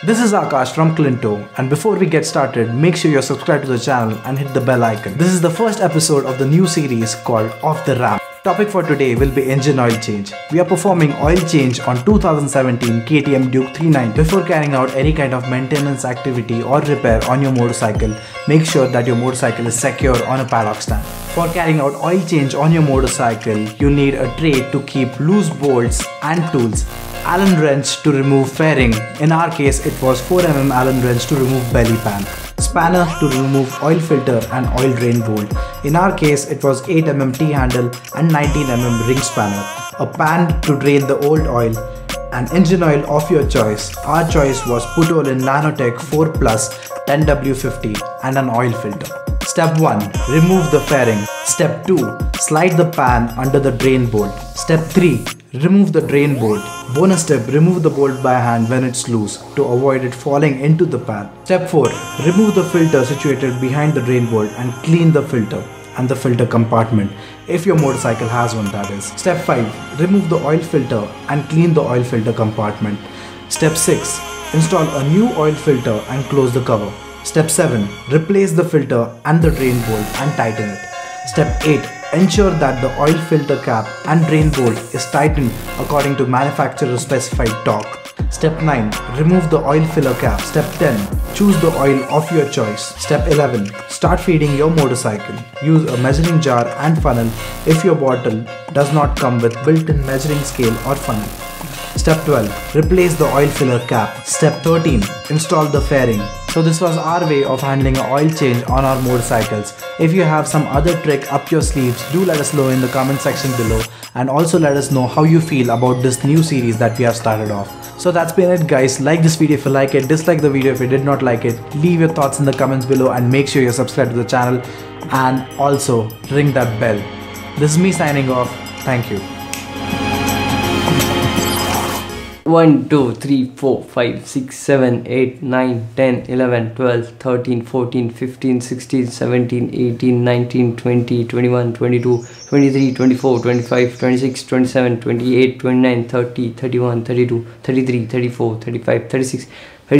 This is Akash from Klintoe, and before we get started, make sure you're subscribed to the channel and hit the bell icon. This is the first episode of the new series called Off the Ramp. Topic for today will be engine oil change. We are performing oil change on 2017 KTM Duke 390. Before carrying out any kind of maintenance activity or repair on your motorcycle, make sure that your motorcycle is secure on a paddock stand. For carrying out oil change on your motorcycle, you need a tray to keep loose bolts and tools, Allen wrench to remove fairing, in our case it was 4mm Allen wrench to remove belly pan, spanner to remove oil filter and oil drain bolt, in our case it was 8mm T-handle and 19mm ring spanner, a pan to drain the old oil, and engine oil of your choice. Our choice was Putoline Nanotech 4 Plus 10W50 and an oil filter. Step 1. Remove the fairing. Step 2. Slide the pan under the drain bolt. Step 3. Remove the drain bolt. Bonus tip, remove the bolt by hand when it's loose to avoid it falling into the pan. Step 4. Remove the filter situated behind the drain bolt and clean the filter and the filter compartment, if your motorcycle has one, that is. Step 5. Remove the oil filter and clean the oil filter compartment. Step 6. Install a new oil filter and close the cover. Step 7. Replace the filter and the drain bolt and tighten it. Step 8. Ensure that the oil filter cap and drain bolt is tightened according to manufacturer specified torque. Step 9. Remove the oil filler cap. Step 10. Choose the oil of your choice. Step 11. Start feeding your motorcycle. Use a measuring jar and funnel if your bottle does not come with built-in measuring scale or funnel. Step 12. Replace the oil filler cap. Step 13. Install the fairing. So this was our way of handling an oil change on our motorcycles. If you have some other trick up your sleeves, do let us know in the comment section below, and also let us know how you feel about this new series that we have started off. So that's been it, guys. Like this video if you like it, dislike the video if you did not like it, leave your thoughts in the comments below, and make sure you're subscribed to the channel and also ring that bell. This is me signing off. Thank you. 1, 2, 3, 4, 5, 6, 7, 8, 9, 10, 11, 12, 13, 14, 15, 16, 17, 18, 19, 20, 21, 22, 23, 24, 25, 26, 27, 28, 29, 30, 31, 32, 33, 34, 35, 36,